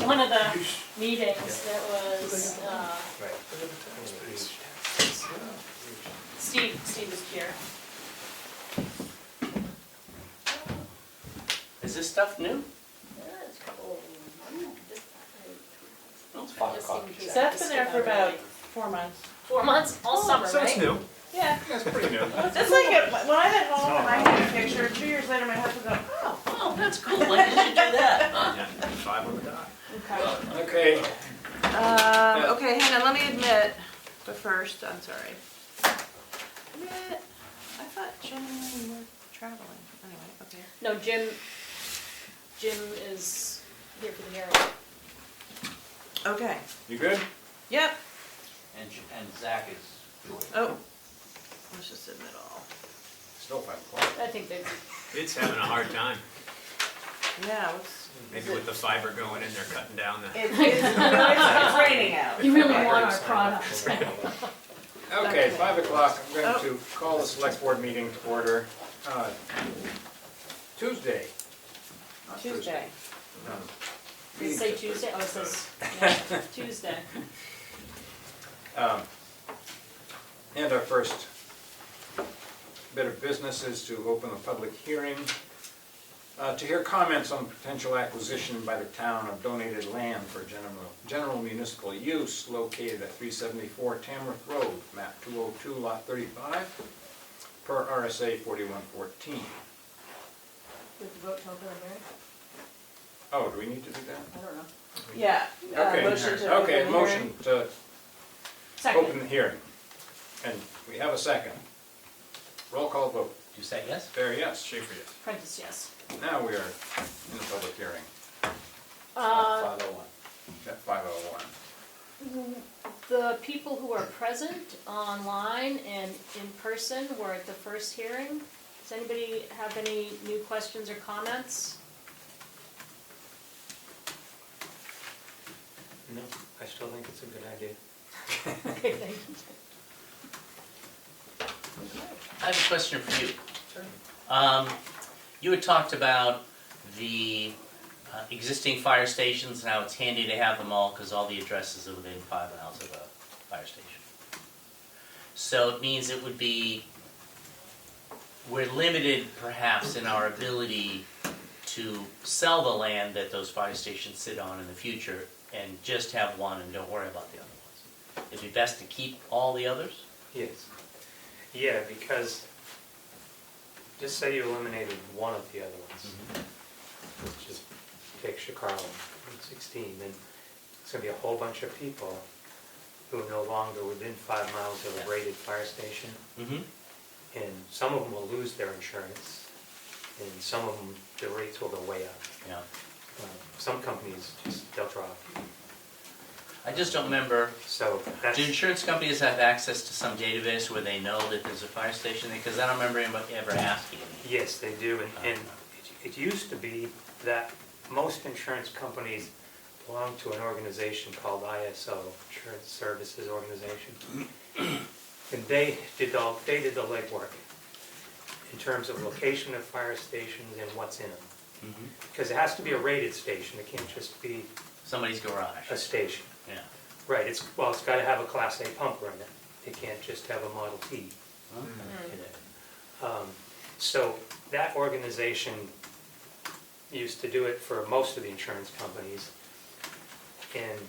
one of the meetings that was, Steve was chair. Is this stuff new? It's a couple, No, it's 5 o'clock. So that's been there for about 4 months. 4 months, all summer, So it's right? new. Yeah. That's pretty new. It's like when I'm at home and I had a picture, 2 years later my husband goes, oh. Oh, that's cool. When did you do that? Yeah, 5 on the dot. Okay. Okay. Okay, hang on, let me admit, but first, I'm sorry. Admit, I thought Jim and I were traveling. Anyway, okay. No, Jim is here for the hearing. Okay. You good? Yep. And Zach is doing it. Oh. Let's just admit all. Still 5 o'clock. I think they, It's having a hard time. Yeah, what's... Maybe with the fiber going in, they're cutting down the... It's raining out. you really want our products. Okay, 5 o'clock. I'm going to call the select board meeting to order. Tuesday. Not Tuesday. Did it say Tuesday? Oh, it says, yeah, Tuesday. And our first bit of business is to open a public hearing to hear comments on potential acquisition by the town of donated land for general municipal use located at 374 Tamworth Road, map 202, lot 35, per RSA 4114. We have to vote to open the hearing? Oh, do we need to do that? I don't know. Yeah. Okay, Motion to open the motion hearing. to Second. open the hearing. And we have a second. Roll call vote. Do you say yes? Barry, yes. Schaefer, yes. Prentice, yes. Now we are in the public hearing 5:01. at 5:01. The people who are present online and in person were at the first hearing. Does anybody have any new questions or comments? No, I still think it's a good idea. Okay, thank you. I have a question for you. You had talked about the existing fire stations and how it's handy to have them all because all the addresses are within 5 miles of a fire station. So it means it would be, we're limited perhaps in our ability to sell the land that those fire stations sit on in the future and just have one and don't worry about the other ones. It'd be best to keep all the others? Yes. Yeah, because just say you eliminated one of the other ones. Just take Chicago, Route 16, then it's going to be a whole bunch of people who are no longer within 5 miles of a rated fire station. Mm-hmm. And some of them will lose their insurance, and some of them, the rates will go way up. Yeah. Some companies, they'll drop. I just don't remember, So that's... do insurance companies have access to some database where they know that there's a fire station there? Because I don't remember anybody ever asking me. Yes, they do, and it used to be that most insurance companies belong to an organization called ISO, Insurance Services Organization. And they did the legwork in terms of location of fire stations and what's in them. Because it has to be a rated station, it can't just be Somebody's garage. a station. Yeah. Right, it's got to have a Class A pumper in it. It can't just have a Model T Okay. in it. So that organization used to do it for most of the insurance companies. And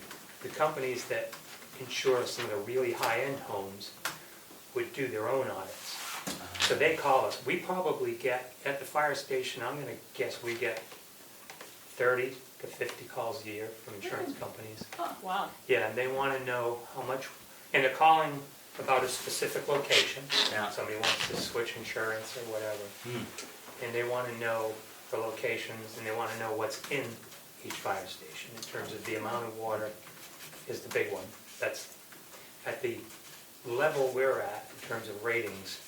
the companies that insure some of the really high-end homes would do their own audits. So they call us. We probably get, at the fire station, I'm going to guess we get 30 to 50 calls a year from insurance companies. Oh, wow. Yeah, and they want to know how much, and they're calling about a specific location. Yeah. Somebody wants to switch insurance or whatever. And they want to know the locations, and they want to know what's in each fire station in terms of the amount of water is the big one. That's at the level we're at in terms of ratings,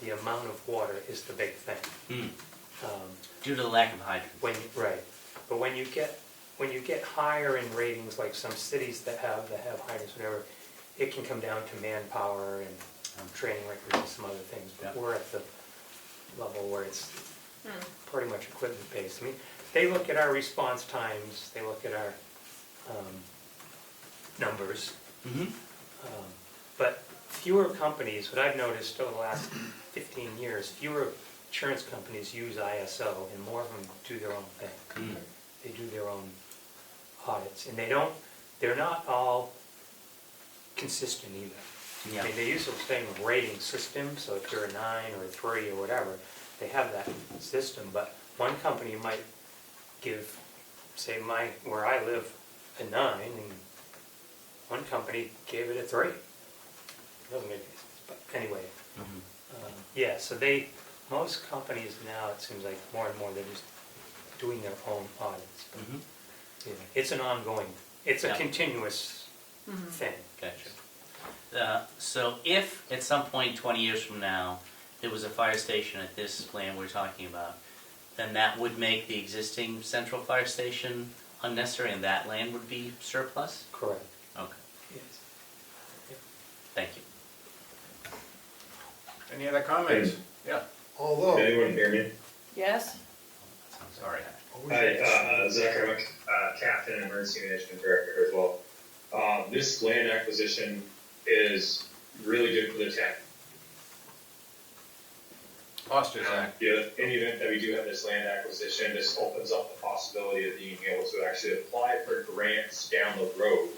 the amount of water is the big thing. Due to the lack of hydrants. Right, but when you get higher in ratings, like some cities that have hydrants, whatever, it can come down to manpower and training records and some other things. But we're at the level where it's pretty much equipment based. I mean, they look at our response times, they look at our numbers. Mhm. But fewer companies, what I've noticed over the last 15 years, fewer insurance companies use ISO and more of them do their own thing. Mm. They do their own audits, and they're not all consistent either. Yeah. I mean, they use the same rating system, so if you're a 9 or a 3 or whatever, they have that system, but one company might give, say, where I live, a 9, and one company gave it a 3. Doesn't make any sense, but anyway. Mhm. Yeah, so most companies now, it seems like more and more, they're just doing their own audits. But, Mhm. yeah, it's an ongoing, it's a Yeah. continuous thing. Gotcha. So if at some point 20 years from now, there was a fire station at this land we're talking about, then that would make the existing central fire station unnecessary and that land would be surplus? Correct. Okay, Yes. thank you. Any other comments? Yeah. Although, Can anyone hear me? Yes? Sorry. Hi, Zach Remick, Captain and Emergency Management Director as well. This land acquisition is really good for the town. Lost you, Zach. Yeah, in the event that we do have this land acquisition, this opens up the possibility of being able to actually apply for grants down the road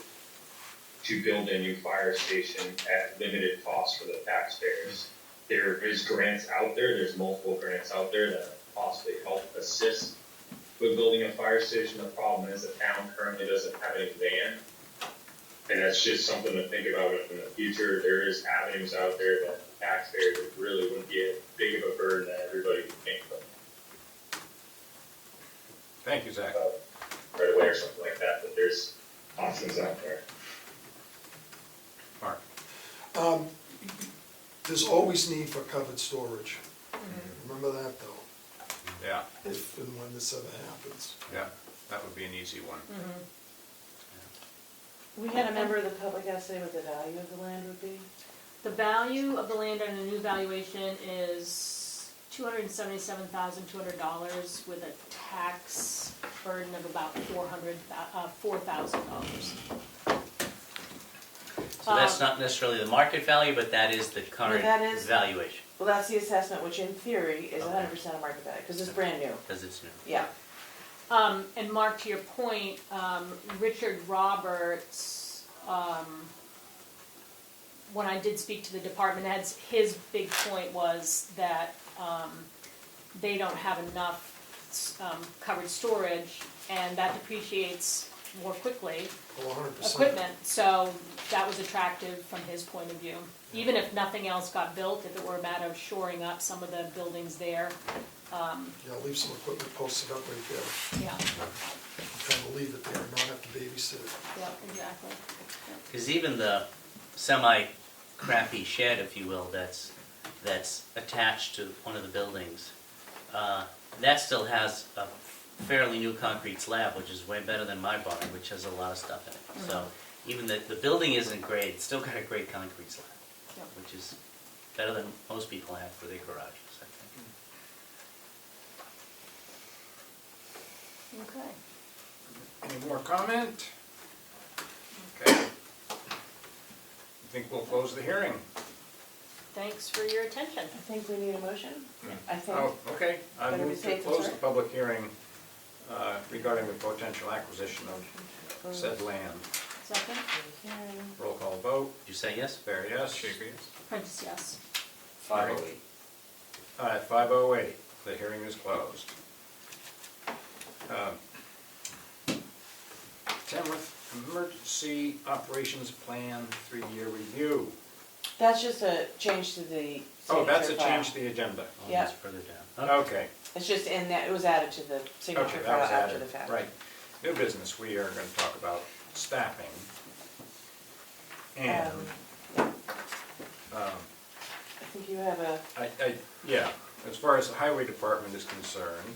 to build a new fire station at limited cost for the taxpayers. There is grants out there, there's multiple grants out there that possibly help assist with building a fire station. The problem is the town currently doesn't have any land. And that's just something to think about in the future. There is avenues out there that taxpayers really wouldn't be as big of a burden that everybody would think of Thank you, Zach. right away or something like that, but there's options out there. Mark. there's always need for covered storage. Remember that, though, Yeah, if and when this ever happens. yeah, that would be an easy one. We had a member of the public ask say what the value of the land would be. The value of the land on a new valuation is $277,200 with a tax burden of about $4,000. So that's not necessarily the market value, but that is the current that is- valuation, Well, that's the assessment, which in theory is Okay. 100% of market value, because it's brand new. because it's new. Yeah. And Mark, to your point, Richard Roberts, when I did speak to the department heads, his big point was that they don't have enough covered storage, and that depreciates more quickly, Oh, 100%. equipment, so that was attractive from his point of view. Even if nothing else got built, if it were a matter of shoring up some of the buildings there, Yeah, leave some equipment posted up right there, yeah, kind of leave it there and not have to babysit it. yeah, exactly. Because even the semi-crappy shed, if you will, that's attached to one of the buildings, that still has a fairly new concrete slab, which is way better than my barn, which has a lot of stuff in it. So even the building isn't great, it's still got a great concrete slab, Yep. which is better than most people have for their garages, I think. Okay. Any more comment? Okay. I think we'll close the hearing. Thanks for your attention. I think we need a motion. I think. Oh, okay. I Better be move to safe than close the sorry. public hearing regarding the potential acquisition of said land. Second? Hearing. Roll call vote. Did you say yes? Barry, yes. Schaefer, yes. Prentice, yes. 508. All right, 5:08. The hearing is closed. Tamworth Emergency Operations Plan 3-year review. That's just a change to the Oh, that's a signature file. change to the agenda. Oh, Yeah. it's further down. Okay. It's just in that, it was added to the signature Okay, file that was after added. the fact. Right. New business, we are going to talk about staffing. And, I think you have a, yeah, as far as the highway department is concerned,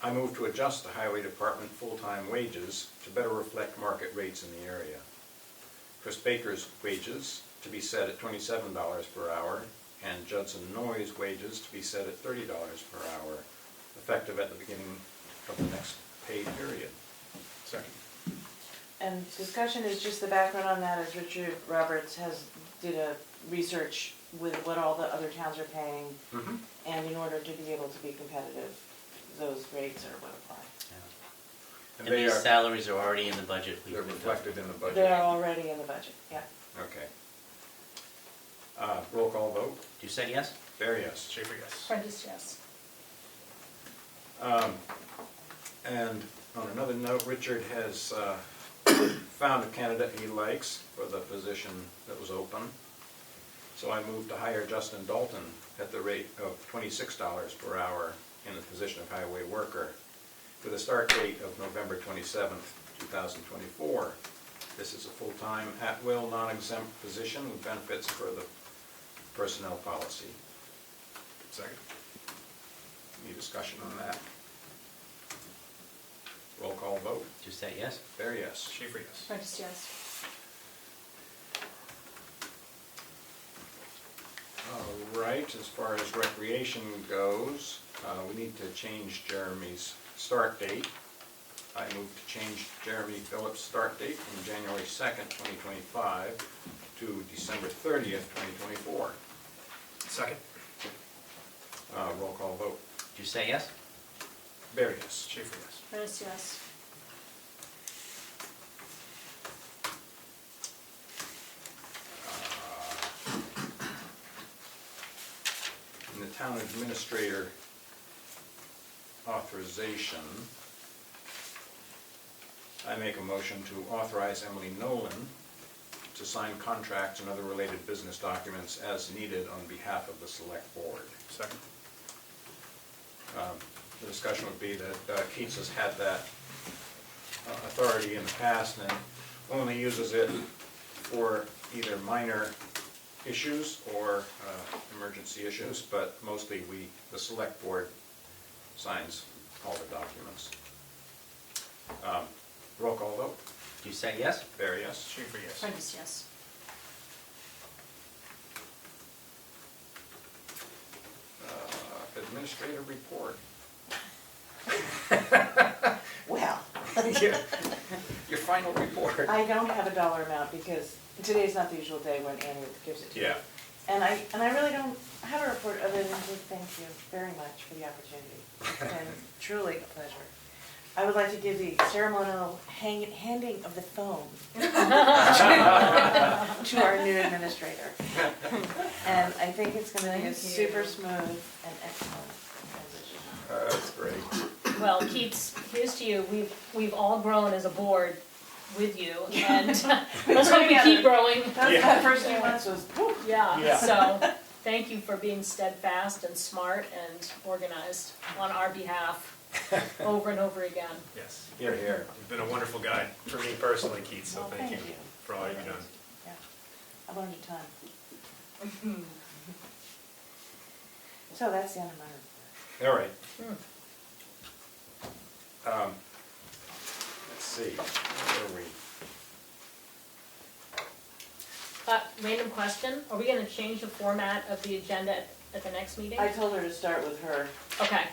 I move to adjust the highway department full-time wages to better reflect market rates in the area. Chris Baker's wages to be set at $27 per hour, and Judson Noy's wages to be set at $30 per hour, effective at the beginning of the next pay period. And discussion is just the background on that is Richard Roberts did a research with what all the other towns are paying. Mhm. And in order to be able to be competitive, those rates are what apply. And And they these are, salaries are already in the budget. they're reflected in the budget. They're already in the budget, yeah. Okay. Roll call vote. Do you say yes? Barry, yes. Schaefer, yes. Prentice, yes. And on another note, Richard has found a candidate he likes for the position that was open. So I moved to hire Justin Dalton at the rate of $26 per hour in the position of highway worker with a start date of November 27th, 2024. This is a full-time, at-will, non-exempt position with benefits for the personnel policy. Second. Any discussion on that? Roll call vote. Do you say yes? Barry, yes. Schaefer, yes. Prentice, yes. All right, as far as recreation goes, we need to change Jeremy's start date. I move to change Jeremy Phillips' start date from January 2nd, 2025 to December 30th, 2024. Second. Roll call vote. Do you say yes? Barry, yes. Schaefer, yes. Prentice, yes. In the town administrator authorization, I make a motion to authorize Emily Nolan to sign contracts and other related business documents as needed on behalf of the select board. Second. The discussion would be that Keats has had that authority in the past and only uses it for either minor issues or emergency issues, but mostly the select board signs all the documents. Roll call vote. Do you say yes? Barry, yes. Schaefer, yes. Prentice, yes. Administrative report. Well, Your final report. I don't have a dollar amount because today's not the usual day when Annie gives it to me. Yeah. And I really don't have a report other than to thank you very much for the opportunity. It's been truly a pleasure. I would like to give the ceremonial handing of the phone to our new administrator. And I think it's going to be a super smooth and excellent transition. That's great. Well, Keats, here's to you. We've all grown as a board with you, and let's hope we keep growing. That first few months was, whew. Yeah, so thank you for being steadfast and smart and organized on our behalf over and over again. Yes. Here, here. You've been a wonderful guide for me personally, Keith, so Well, thank you for all you've done. Yeah, I learned a ton. So that's the end of my report. All right. Let's see, where are we? Random question, are we gonna change the format of the agenda at the next meeting? I told her to start with her. Okay,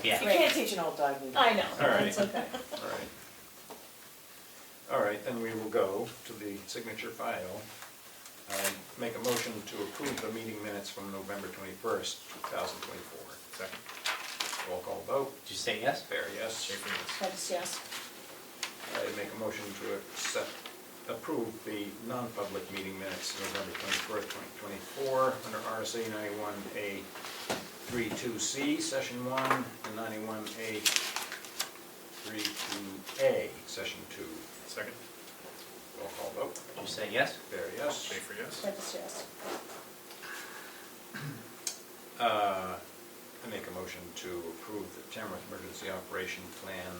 Yeah. You can't teach an old dog new I know, All right. that's okay. All right. All right, then we will go to the signature file. Make a motion to approve the meeting minutes from November 21st, 2024. Second. Roll call vote. Do you say yes? Barry, yes. Schaefer, yes. Prentice, yes. I make a motion to approve the non-public meeting minutes November 21st, 2024 under RSA 91A 32C, Session 1, and 91A 32A, Session 2. Second. Roll call vote. Do you say yes? Barry, yes. Schaefer, yes. Prentice, yes. I make a motion to approve the Tamworth Emergency Operation Plan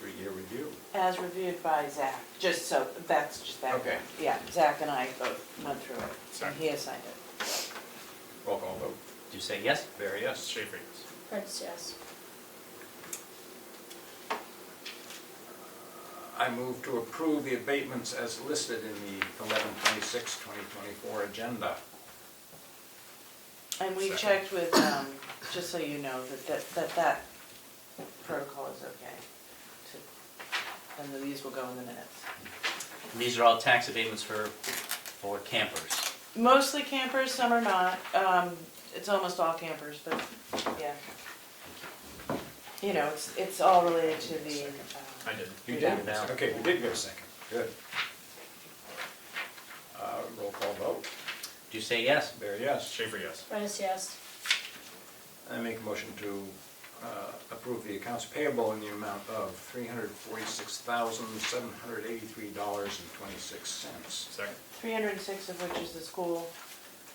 3-year review. As reviewed by Zach, just so, that's just that. Okay. Yeah, Zach and I both went through it, and Sorry. he assigned it. Roll call vote. Do you say yes? Barry, yes. Schaefer, yes. Prentice, yes. I move to approve the abatements as listed in the 11/26/2024 agenda. And we Second. checked with, just so you know, that protocol is okay. The then these will go in the minutes. And these are all tax abatements for campers. Mostly campers, some are not. It's almost all campers, but yeah. You know, it's all related to the, I did. You Yeah. did, okay, we did get a second, good. Roll call vote, Do you say yes? Barry, yes. Schaefer, yes. Prentice, yes. I make a motion to approve the accounts payable in the amount of $346,783.26. Second? 306 of which is the school.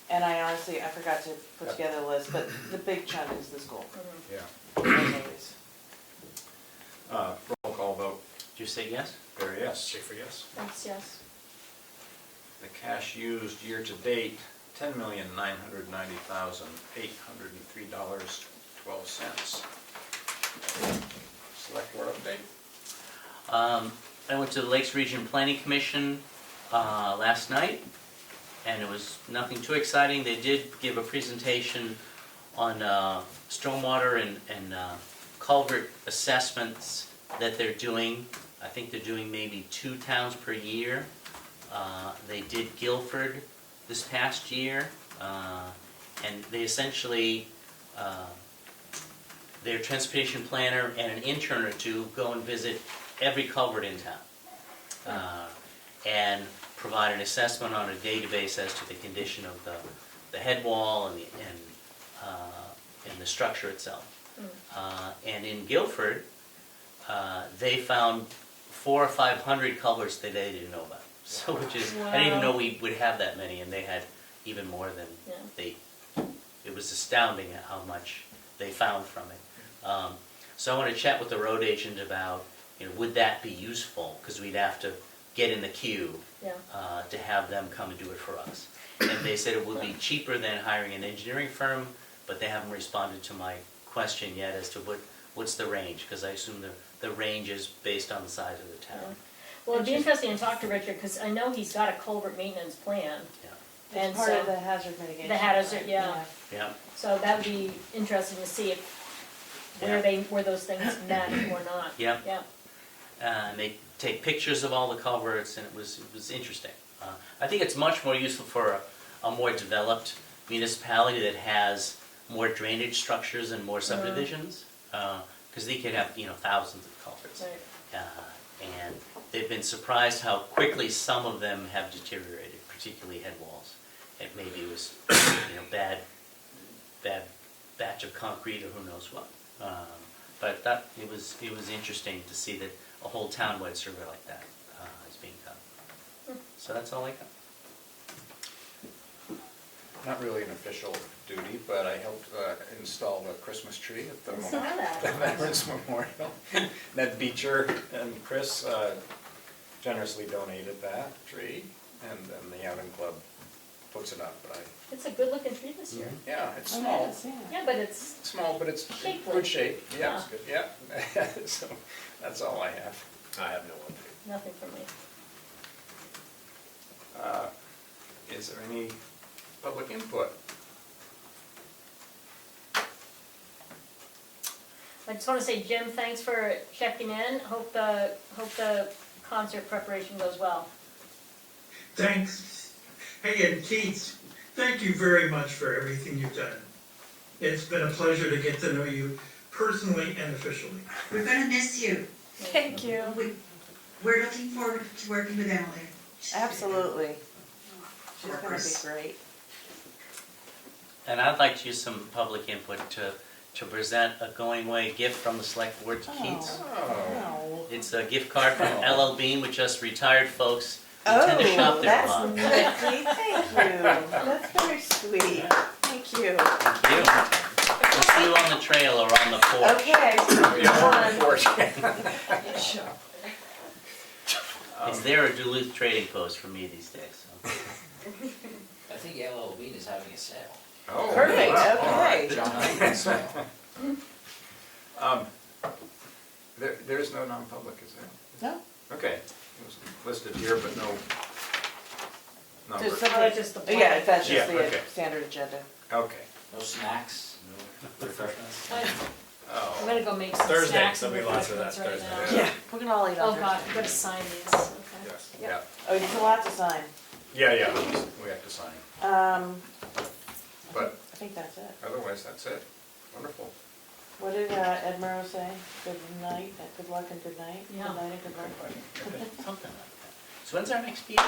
And I honestly, I forgot to put together a list, but the big chunk is the school. Yeah. As always. Roll call vote, Do you say yes? Barry, yes. Schaefer, yes. Prentice, yes. The cash used year-to-date, $10,990,803.12. Select board update? I went to the Lakes Region Planning Commission last night, and it was nothing too exciting. They did give a presentation on stormwater and culvert assessments that they're doing. I think they're doing maybe 2 towns per year. They did Guilford this past year, and they essentially, their transportation planner and an intern or two go and visit every culvert in town, and provide an assessment on a database as to the condition of the head wall and the structure itself. And in Guilford, they found 400 or 500 culverts that they didn't know about. So, which is, I didn't even know we would have that many, and they had even more than Yeah. it was astounding at how much they found from it. So I want to chat with the road agent about, would that be useful? Because we'd have to get in the queue Yeah. to have them come and do it for us. And they said it would be cheaper than hiring an engineering firm, but they haven't responded to my question yet as to what's the range, because I assume the range is based on the size of the town. Well, it'd be interesting to talk to Richard, because I know he's got a culvert maintenance plan. And It's part of so, the hazard mitigation. the hazard, yeah. Yeah. So that would be interesting to see where those things met or not. Yeah. Yeah. And they take pictures of all the culverts, and it was interesting. I think it's much more useful for a more developed municipality that has more drainage structures and more subdivisions, because they could have thousands of culverts. Right. And they've been surprised how quickly some of them have deteriorated, particularly head walls. It maybe was bad batch of concrete or who knows what. But it was interesting to see that a whole town-wide survey like that is being done. So that's all I got. Not really an official duty, but I helped install the Christmas tree at the I saw that. Veterans Memorial. Ned Beecher and Chris generously donated that tree, and then the Outing Club puts it up. But It's a good looking tree this year. yeah, it's Oh, I small. haven't seen it. Yeah, but it's, Small, but it's Shapely. good shape. Yeah, it's good. Yeah. So that's all I have. I have no update. nothing for me. Is there any public input? I just want to say, Jim, thanks for checking in. Hope the concert preparation goes well. Thanks. Hey, and Keith, thank you very much for everything you've done. It's been a pleasure to get to know you personally and officially. We're gonna miss you. Thank you. We're looking forward to working with Emily. Absolutely. She's gonna be great. And I'd like to use some public input to present a going-away gift from the select board to Keats. Oh. It's a gift card from LL Bean with just retired folks who tend to shop there a That's lot. nice. Thank you. That's very sweet. Thank you. Thank you. We'll see you on the trail or on the porch. Okay. Is there a Duluth trading post for me these days? I think LL Bean is having a sale. Oh, Perfect, wow. All okay. right. John Heinz sale. There's no non-public, is there? No? Okay, it was listed here, but no number. There's somebody, just the yeah, that's Yeah, just the okay. standard agenda. Okay. No snacks, no refreshments. I'm gonna go make some Thursday, snacks there'll and be lots of refreshments that right Thursday. now. Yeah, we're gonna all eat on Oh Thursday. god, I'm gonna sign these, okay. Yes. Yep. Yeah, Oh, there's a lot to sign. yeah, we have to sign, but I think that's it. otherwise, that's it. Wonderful. What did Ed Murrow say? Good night, good luck and good night? Yeah. Good night and good luck. Something like that. So when's our next meeting?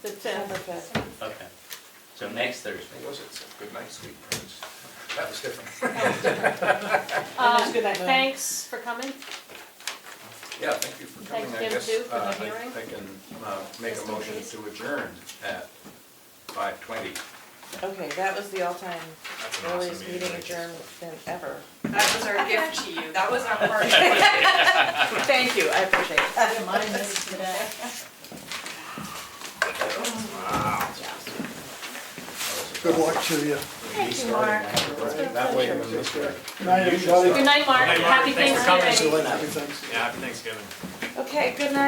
The December fifth. 5th. Okay. So next Thursday. What was it? Good night, sweet prince. That was different. Good night, Moon. Thanks for coming. Yeah, thank you for coming, Thank I you, guess. too, for the I hearing. can make Just a in motion case. to adjourn at 5:20. Okay, that was the all-time That's an awesome earliest meeting meeting. adjournment ever. That was our gift to you. That was our party. Thank you, I appreciate it. Mine is today. Good luck to you. Thank you, Mark. It's been a That way, pleasure. when this way. Good night, everybody. Good night, Mark. Good night, Mark. Happy Thanks for coming. Thanksgiving. Happy Thanksgiving. Yeah, happy Thanksgiving. Okay, good night.